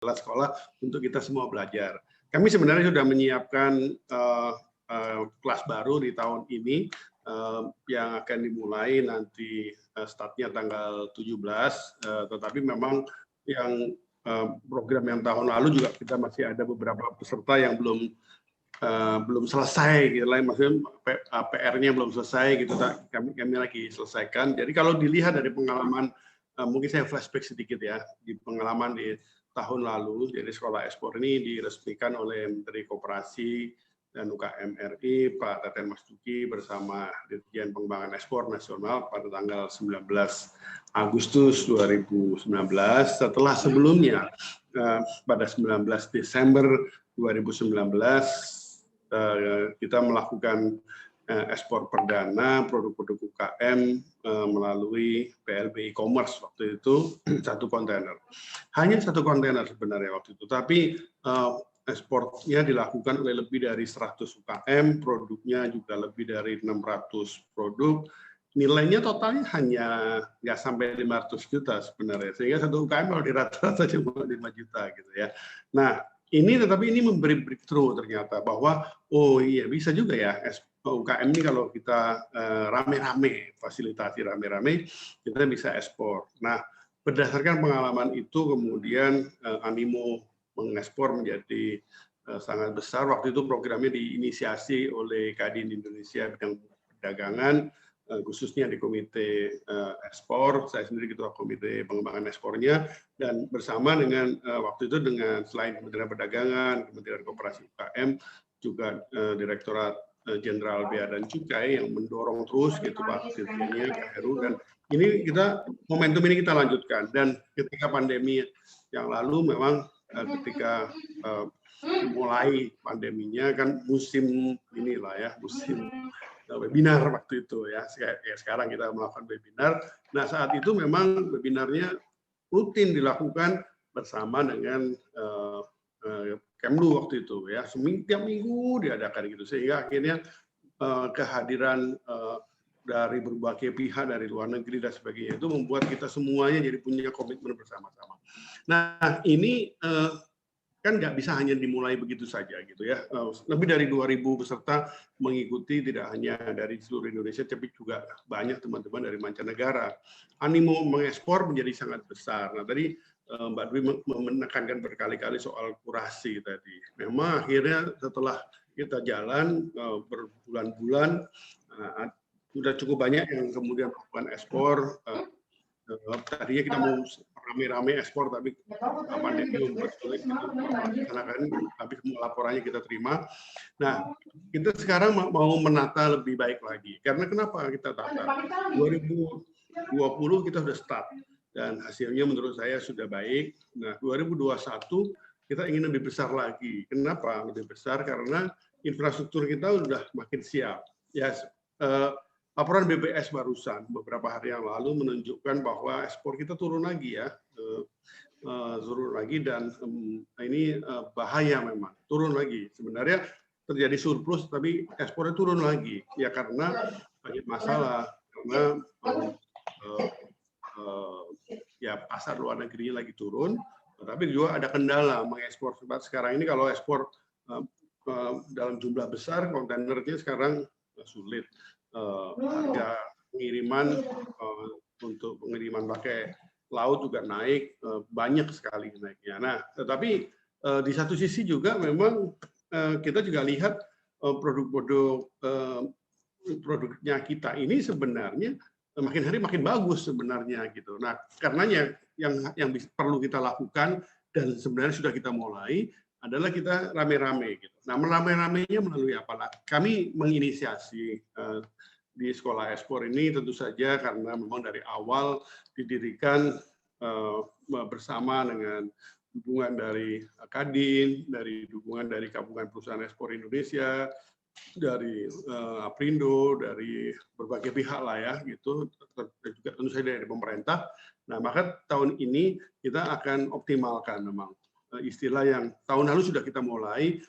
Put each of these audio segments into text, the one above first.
sekolah untuk kita semua belajar. Kami sebenarnya sudah menyiapkan kelas baru di tahun ini yang akan dimulai nanti startnya tanggal 17, tetapi memang yang program yang tahun lalu juga kita masih ada beberapa peserta yang belum selesai gitu lah, maksudnya PR-nya belum selesai gitu, kami lagi selesaikan. Jadi kalau dilihat dari pengalaman, mungkin saya flashback sedikit ya, di pengalaman di tahun lalu, jadi Sekolah Ekspor ini diresmikan oleh Menteri Koperasi dan UKM RI, Pak Teten Mas Duki bersama Dirjen Pengembangan Ekspor Nasional pada tanggal 19 Agustus 2019, setelah sebelumnya pada 19 Desember 2019 kita melakukan ekspor perdana produk-produk UKM melalui PLB e-commerce waktu itu 1 kontainer. Hanya 1 kontainer sebenarnya waktu itu, tapi ekspornya dilakukan oleh lebih dari 100 UKM, produknya juga lebih dari 600 produk. Nilainya totalnya hanya nggak sampai 500 juta sebenarnya, sehingga 1 UKM kalau di rata-rata cuma 5 juta gitu ya. Nah, tetapi ini memberi breakthrough ternyata bahwa oh iya bisa juga ya UKM ini kalau kita rame-rame, fasilitasi rame-rame, kita bisa ekspor. Nah, berdasarkan pengalaman itu kemudian animo mengekspor menjadi sangat besar. Waktu itu programnya diinisiasi oleh Kadin Indonesia bidang perdagangan, khususnya di Komite Ekspor, saya sendiri Ketua Komite Pengembangan Ekspornya, dan bersama dengan waktu itu dengan selain Kementerian Perdagangan, Kementerian Koperasi UKM, juga Direktorat Jenderal Bea dan Cukai yang mendorong terus gitu Pak Dirjennya, Pak Heru, dan ini momentum ini kita lanjutkan. Dan ketika pandemi yang lalu memang ketika mulai pandeminya kan musim inilah ya, musim webinar waktu itu ya. Sekarang kita melakukan webinar. Nah, saat itu memang webinarnya rutin dilakukan bersama dengan Kemlu waktu itu ya. Tiap minggu diadakan gitu, sehingga akhirnya kehadiran dari berbagai pihak dari luar negeri dan sebagainya itu membuat kita semuanya jadi punya komitmen bersama-sama. Nah, ini kan nggak bisa hanya dimulai begitu saja gitu ya. Lebih dari 2.000 peserta mengikuti, tidak hanya dari seluruh Indonesia, tapi juga banyak teman-teman dari mancanegara. Animo mengekspor menjadi sangat besar. Nah, tadi Mbak Dwi menekankan berkali-kali soal kurasi tadi. Memang akhirnya setelah kita jalan berbulan-bulan, sudah cukup banyak yang kemudian melakukan ekspor. Tadinya kita mau rame-rame ekspor, tapi pandemi membuat sulit dilaksanakan, tapi semua laporannya kita terima. Nah, kita sekarang mau menata lebih baik lagi. Karena kenapa kita tata? 2020 kita sudah start, dan hasilnya menurut saya sudah baik. Nah, 2021 kita ingin lebih besar lagi. Kenapa lebih besar? Karena infrastruktur kita sudah makin siap. Ya, laporan BPS barusan beberapa hari yang lalu menunjukkan bahwa ekspor kita turun lagi ya, turun lagi, dan ini bahaya memang, turun lagi. Sebenarnya terjadi surplus tapi ekspornya turun lagi ya karena banyak masalah, karena ya pasar luar negerinya lagi turun, tapi juga ada kendala mengekspor. Sekarang ini kalau ekspor dalam jumlah besar, kontainernya sekarang sulit. Harga pengiriman untuk pengiriman pakai laut juga naik, banyak sekali naiknya. Nah, tetapi di satu sisi juga memang kita juga lihat produknya kita ini sebenarnya makin hari makin bagus sebenarnya gitu. Nah, karenanya yang perlu kita lakukan dan sebenarnya sudah kita mulai adalah kita rame-rame gitu. Nah, rame-ramenya melalui apa? Kami menginisiasi di Sekolah Ekspor ini tentu saja karena memang dari awal didirikan bersama dengan dukungan dari Kadin, dari dukungan dari Gabungan Perusahaan Ekspor Indonesia, dari Aprindo, dari berbagai pihak lah ya gitu, dan juga tentu saja dari pemerintah. Nah, maka tahun ini kita akan optimalkan memang istilah yang tahun lalu sudah kita mulai,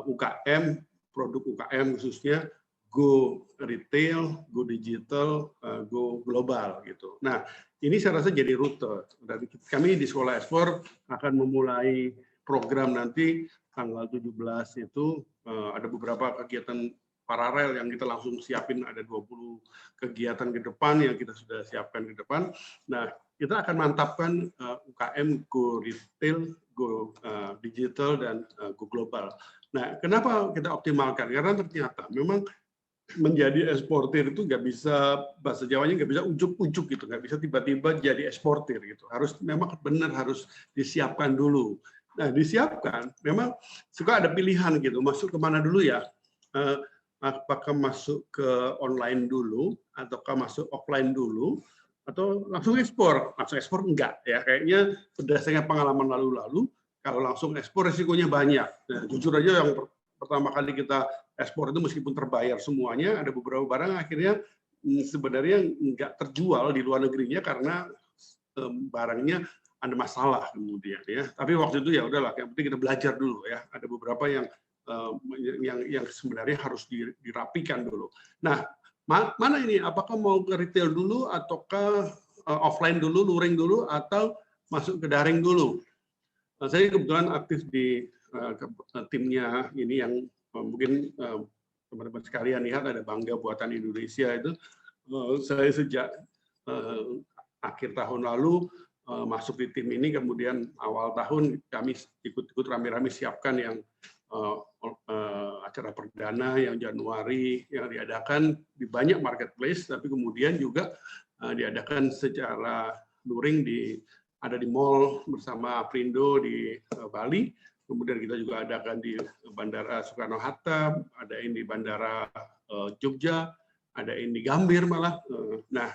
UKM, produk UKM khususnya go retail, go digital, go global gitu. Nah, ini saya rasa jadi rute. Dan kami di Sekolah Ekspor akan memulai program nanti tanggal 17 itu ada beberapa kegiatan paralel yang kita langsung siapin, ada 20 kegiatan ke depan yang kita sudah siapkan ke depan. Nah, kita akan mantapkan UKM go retail, go digital, dan go global. Nah, kenapa kita optimalkan? Karena ternyata memang menjadi eksportir itu nggak bisa, bahasa Jawanya nggak bisa ujuk-ujuk gitu, nggak bisa tiba-tiba jadi eksportir gitu. Harus memang benar harus disiapkan dulu. Nah, disiapkan, memang suka ada pilihan gitu, masuk kemana dulu ya? Apakah masuk ke online dulu, ataukah masuk offline dulu, atau langsung ekspor? Langsung ekspor enggak ya, kayaknya berdasarkan pengalaman lalu-lalu, kalau langsung ekspor risikonya banyak. Nah, jujur aja yang pertama kali kita ekspor itu meskipun terbayar semuanya, ada beberapa barang akhirnya sebenarnya nggak terjual di luar negerinya karena barangnya ada masalah kemudian ya. Tapi waktu itu ya udahlah, yang penting kita belajar dulu ya. Ada beberapa yang sebenarnya harus dirapikan dulu. Nah, mana ini? Apakah mau ke retail dulu, ataukah offline dulu, luring dulu, atau masuk ke daring dulu? Saya kebetulan aktif di timnya ini yang mungkin teman-teman sekalian lihat ada Bangga Buatan Indonesia itu. Saya sejak akhir tahun lalu masuk di tim ini, kemudian awal tahun kami ikut-ikut rame-rame siapkan yang acara perdana yang Januari yang diadakan di banyak marketplace, tapi kemudian juga diadakan secara luring ada di mall bersama Aprindo di Bali, kemudian kita juga adakan di Bandara Soekarno-Hatta, ada di Bandara Jogja, ada di Gambir malah. Nah,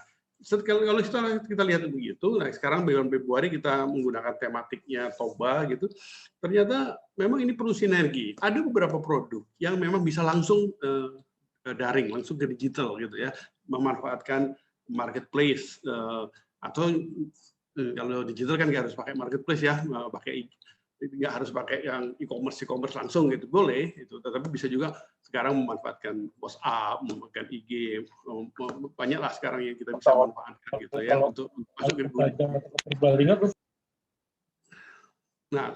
kalau kita lihat begitu, nah sekarang bulan Februari kita menggunakan tematiknya Toba gitu. Ternyata memang ini perlu sinergi. Ada beberapa produk yang memang bisa langsung daring, langsung ke digital gitu ya, memanfaatkan marketplace atau kalau digital kan nggak harus pakai marketplace ya, nggak harus pakai yang e-commerce langsung gitu, boleh itu, tetapi bisa juga sekarang memanfaatkan WhatsApp, memanfaatkan IG, banyaklah sekarang yang kita bisa manfaatkan gitu ya untuk masuk ke dunia. Nah,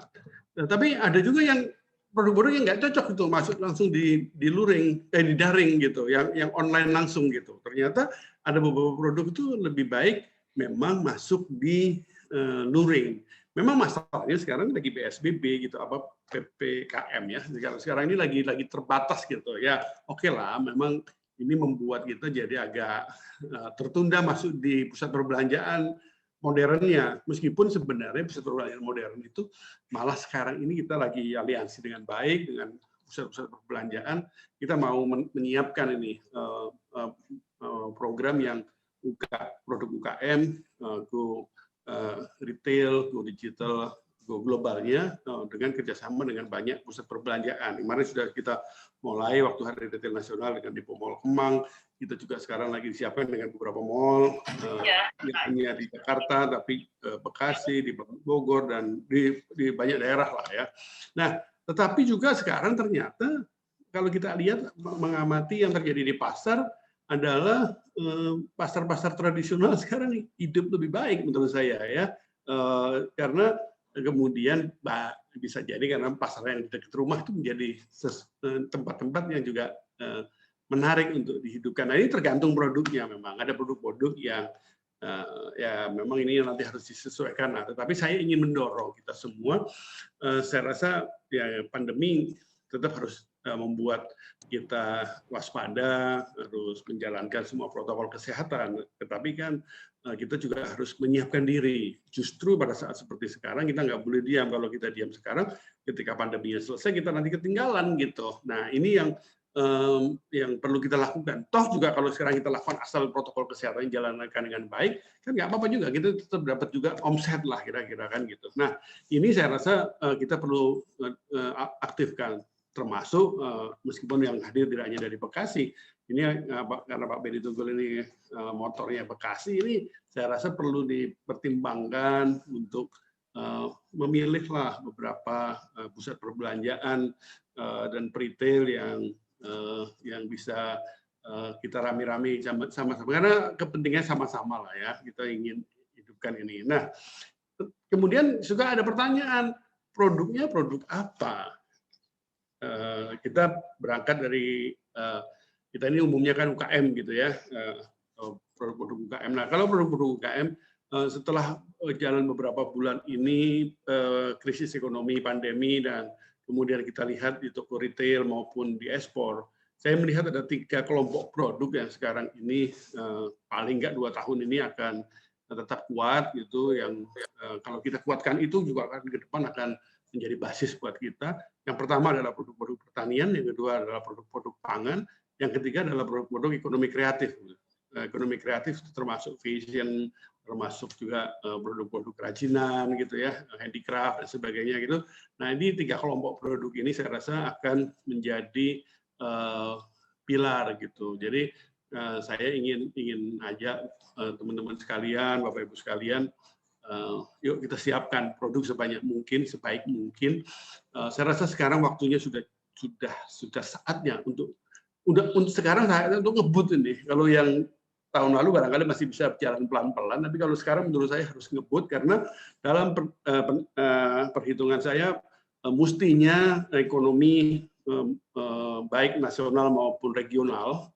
tapi ada juga yang produk-produk yang nggak cocok itu masuk langsung di luring, di daring gitu, yang online langsung gitu. Ternyata ada beberapa produk itu lebih baik memang masuk di luring. Memang masalahnya sekarang lagi PSBB gitu, apa PPKM ya. Sekarang ini lagi terbatas gitu ya. Oke lah, memang ini membuat kita jadi agak tertunda masuk di pusat perbelanjaan modernnya. Meskipun sebenarnya pusat perbelanjaan modern itu malah sekarang ini kita lagi aliansi dengan baik dengan pusat-pusat perbelanjaan. Kita mau menyiapkan ini program yang produk UKM, go retail, go digital, go globalnya dengan kerjasama dengan banyak pusat perbelanjaan. Kemarin sudah kita mulai waktu Hari Retail Nasional dengan di Mall Kemang. Kita juga sekarang lagi disiapkan dengan beberapa mall, hanya di Jakarta, tapi Bekasi, di Bogor, dan di banyak daerah lah ya. Nah, tetapi juga sekarang ternyata kalau kita lihat mengamati yang terjadi di pasar adalah pasar-pasar tradisional sekarang hidup lebih baik menurut saya ya, karena kemudian bisa jadi karena pasar yang dekat rumah itu menjadi tempat-tempat yang juga menarik untuk dihidupkan. Nah, ini tergantung produknya, memang ada produk-produk yang ya memang ini nanti harus disesuaikan. Nah, tetapi saya ingin mendorong kita semua. Saya rasa ya pandemi tetap harus membuat kita waspada, harus menjalankan semua protokol kesehatan. Tetapi kan kita juga harus menyiapkan diri. Justru pada saat seperti sekarang kita nggak boleh diam. Kalau kita diam sekarang, ketika pandeminya selesai kita nanti ketinggalan gitu. Nah, ini yang perlu kita lakukan. Toh juga kalau sekarang kita lakukan asal protokol kesehatan jalankan dengan baik, kan nggak apa-apa juga. Kita tetap dapat juga omset lah kira-kira kan gitu. Nah, ini saya rasa kita perlu aktifkan, termasuk meskipun yang hadir tidak hanya dari Bekasi. Ini karena Pak Benny Tunggul ini motornya Bekasi, ini saya rasa perlu dipertimbangkan untuk memilihlah beberapa pusat perbelanjaan dan retail yang bisa kita rame-rame sama-sama, karena kepentingan sama-sama lah ya, kita ingin hidupkan ini. Nah, kemudian juga ada pertanyaan, produknya produk apa? Kita berangkat dari kita ini umumnya kan UKM gitu ya, produk-produk UKM. Nah, kalau produk-produk UKM setelah jalan beberapa bulan ini krisis ekonomi, pandemi, dan kemudian kita lihat di toko retail maupun di ekspor, saya melihat ada 3 kelompok produk yang sekarang ini paling nggak 2 tahun ini akan tetap kuat gitu. Yang kalau kita kuatkan itu juga akan ke depan akan menjadi basis buat kita. Yang pertama adalah produk-produk pertanian, yang kedua adalah produk-produk pangan, yang ketiga adalah produk-produk ekonomi kreatif. Ekonomi kreatif termasuk fashion, termasuk juga produk-produk kerajinan gitu ya, handicraft dan sebagainya gitu. Nah, ini 3 kelompok produk ini saya rasa akan menjadi pilar gitu. Jadi saya ingin ajak teman-teman sekalian, Bapak Ibu sekalian, yuk kita siapkan produk sebanyak mungkin, sebaik mungkin. Saya rasa sekarang waktunya sudah saatnya untuk sekarang saatnya untuk ngebut ini. Kalau yang tahun lalu barangkali masih bisa berjalan pelan-pelan, tapi kalau sekarang menurut saya harus ngebut karena dalam perhitungan saya mestinya ekonomi baik nasional maupun regional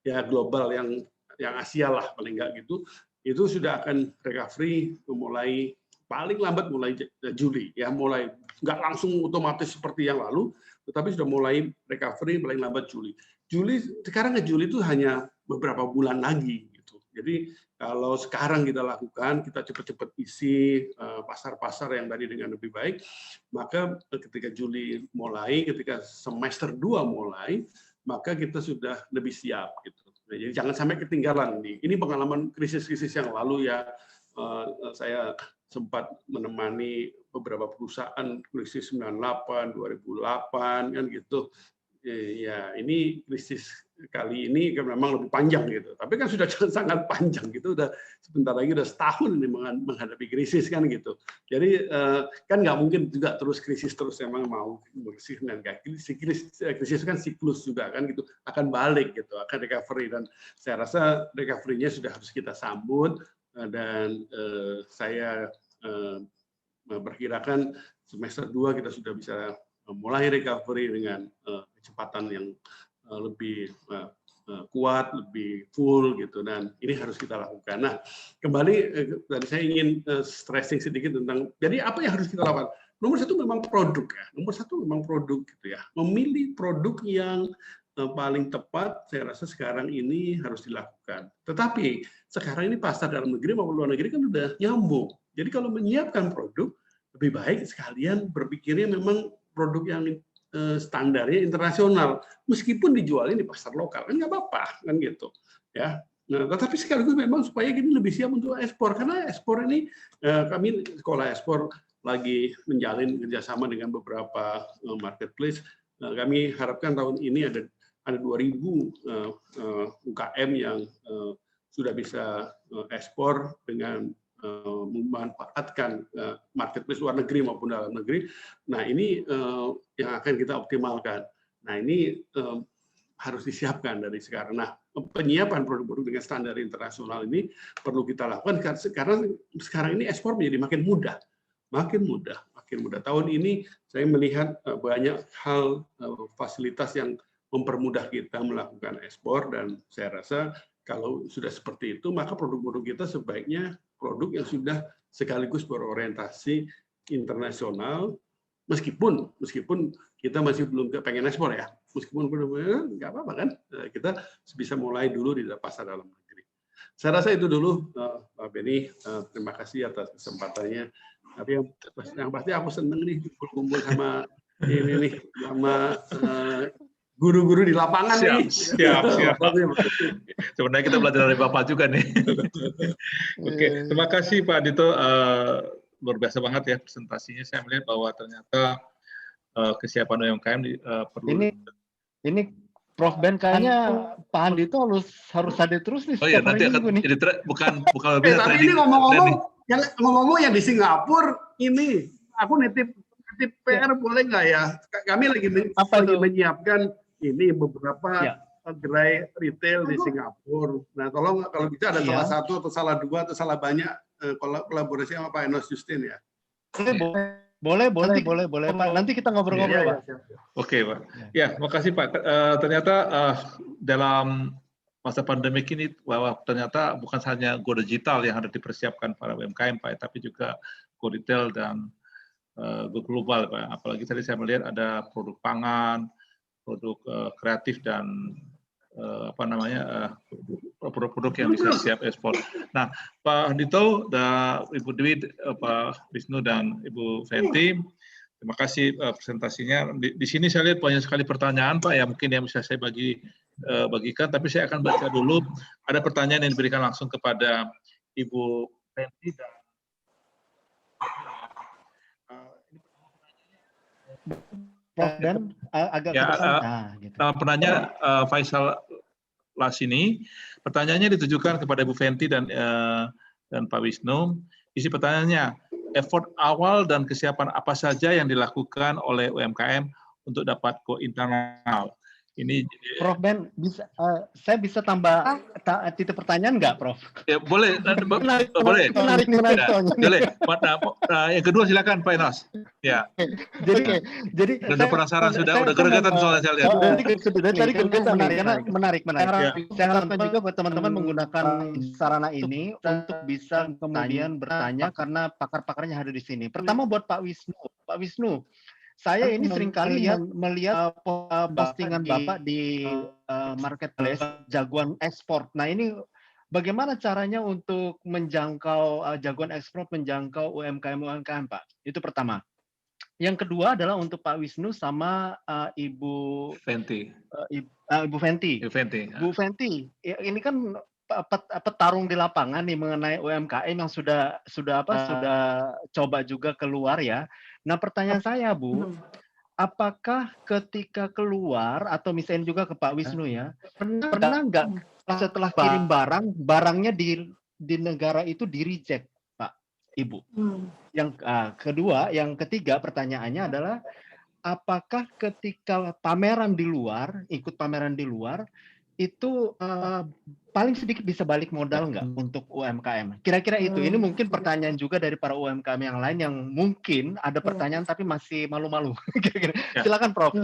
ya global yang Asia lah paling nggak gitu, itu sudah akan recovery mulai paling lambat mulai Juli ya, mulai nggak langsung otomatis seperti yang lalu, tetapi sudah mulai recovery paling lambat Juli. Sekarang ke Juli itu hanya beberapa bulan lagi gitu. Jadi kalau sekarang kita lakukan, kita cepat-cepat isi pasar-pasar yang tadi dengan lebih baik, maka ketika Juli mulai, ketika semester 2 mulai, maka kita sudah lebih siap gitu. Jadi jangan sampai ketinggalan nih. Ini pengalaman krisis-krisis yang lalu ya. Saya sempat menemani beberapa perusahaan krisis 98, 2008 kan gitu. Ya ini krisis kali ini kan memang lebih panjang gitu. Tapi kan sudah sangat panjang gitu. Udah sebentar lagi udah setahun ini menghadapi krisis kan gitu. Jadi kan nggak mungkin juga terus krisis terus, memang mau bersih dan kayak krisis kan siklus juga kan gitu, akan balik gitu, akan recovery, dan saya rasa recovery-nya sudah harus kita sambut, dan saya perkirakan semester 2 kita sudah bisa mulai recovery dengan kecepatan yang lebih kuat, lebih full gitu, dan ini harus kita lakukan. Nah, kembali tadi saya ingin stressing sedikit tentang jadi apa yang harus kita lakukan. Nomor 1 memang produk ya. Nomor 1 memang produk gitu ya. Memilih produk yang paling tepat saya rasa sekarang ini harus dilakukan. Tetapi sekarang ini pasar dalam negeri maupun luar negeri kan udah nyambung. Jadi kalau menyiapkan produk lebih baik sekalian berpikirnya memang produk yang standarnya internasional, meskipun dijualnya di pasar lokal kan nggak apa-apa kan gitu ya. Nah, tetapi sekaligus memang supaya kita lebih siap untuk ekspor, karena ekspor ini kami sekolah ekspor lagi menjalin kerjasama dengan beberapa marketplace. Kami harapkan tahun ini ada 2.000 UKM yang sudah bisa ekspor dengan memanfaatkan marketplace luar negeri maupun dalam negeri. Nah, ini yang akan kita optimalkan. Nah, ini harus disiapkan dari sekarang. Nah, penyiapan produk-produk dengan standar internasional ini perlu kita lakukan karena sekarang ini ekspor menjadi makin mudah. Makin mudah. Tahun ini saya melihat banyak hal fasilitas yang mempermudah kita melakukan ekspor, dan saya rasa kalau sudah seperti itu, maka produk-produk kita sebaiknya produk yang sudah sekaligus berorientasi internasional, meskipun kita masih belum pengen ekspor ya, meskipun nggak apa-apa kan, kita bisa mulai dulu di pasar dalam negeri. Saya rasa itu dulu, Pak Beni. Terima kasih atas kesempatannya. Tapi yang pasti aku seneng nih kumpul-kumpul sama ini nih, sama guru-guru di lapangan nih. Siap. Sebenarnya kita belajar dari Bapak juga nih. Oke, terima kasih Pak Dito. Luar biasa banget ya presentasinya. Saya melihat bahwa ternyata kesiapan UMKM perlu. Ini Prof Ben kayaknya Pak Andito harus hadir terus nih. Oh iya, nanti akan jadi bukan lebih tapi ini ngomong-ngomong yang di Singapura ini, aku nitip PR boleh nggak ya? Kami lagi menyiapkan ini beberapa gerai retail di Singapura. Nah, tolong kalau bisa ada salah satu atau salah dua atau salah banyak kolaborasi sama Pak Enos Justin ya. Boleh Pak. Nanti kita ngobrol-ngobrol, Pak. Oke, Pak. Ya, makasih Pak. Ternyata dalam masa pandemik ini bahwa ternyata bukan hanya go digital yang harus dipersiapkan para UMKM, Pak, tapi juga go retail dan go global, Pak. Apalagi tadi saya melihat ada produk pangan, produk kreatif dan produk-produk yang bisa siap ekspor. Nah, Pak Dito, Ibu Dwi, Pak Wisnu dan Ibu Fenty, terima kasih presentasinya. Di sini saya lihat banyak sekali pertanyaan, Pak, ya mungkin yang bisa saya bagikan, tapi saya akan baca dulu. Ada pertanyaan yang diberikan langsung kepada Ibu Fenty dan Prof Ben agak ya, gitu. Penanya Faisal Lasini, pertanyaannya ditujukan kepada Ibu Fenty dan Pak Wisnu. Isi pertanyaannya, effort awal dan kesiapan apa saja yang dilakukan oleh UMKM untuk dapat go internal? Ini Prof Ben, saya bisa tambah titik pertanyaan nggak, Prof? Ya boleh, boleh. Menarik. Boleh. Yang kedua silakan Pak Enos. Ya. Jadi udah penasaran udah geregetan soalnya saya lihat. Tadi geregetan menarik. Saya harapkan juga buat teman-teman menggunakan sarana ini untuk bisa kemudian bertanya karena pakar-pakarnya ada di sini. Pertama buat Pak Wisnu. Saya ini seringkali melihat postingan Bapak di marketplace jagoan ekspor. Nah ini bagaimana caranya untuk menjangkau jagoan ekspor, menjangkau UMKM Pak? Itu pertama. Yang kedua adalah untuk Pak Wisnu sama Ibu Fenty. Ibu Fenty. Bu Fenty, ini kan petarung di lapangan nih mengenai UMKM yang sudah coba juga keluar ya. Nah, pertanyaan saya, Bu, apakah ketika keluar atau misalnya juga ke Pak Wisnu ya, pernah nggak setelah kirim barangnya di negara itu di reject, Pak, Ibu? Yang kedua, yang ketiga pertanyaannya adalah apakah ketika ikut pameran di luar itu paling sedikit bisa balik modal nggak untuk UMKM? Kira-kira itu. Ini mungkin pertanyaan juga dari para UMKM yang lain yang mungkin ada pertanyaan tapi masih malu-malu. Silakan Prof.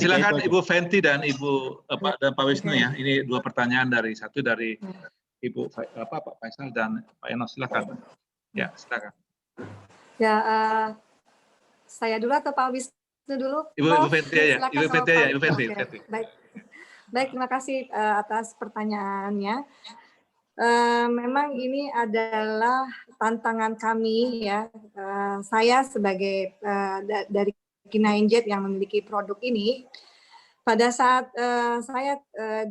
Silakan Ibu Fenty dan Pak Wisnu ya. Ini dua pertanyaan dari Ibu Pak Faisal dan Pak Enos. Silakan. Ya, silakan. Ya, saya dulu atau Pak Wisnu dulu? Ibu Fenty ya. Ibu Fenty. Baik, terima kasih atas pertanyaannya. Memang ini adalah tantangan kami ya. Saya sebagai dari K9Z yang memiliki produk ini, pada saat saya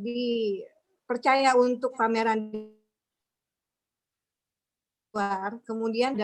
dipercaya untuk pameran di luar, kemudian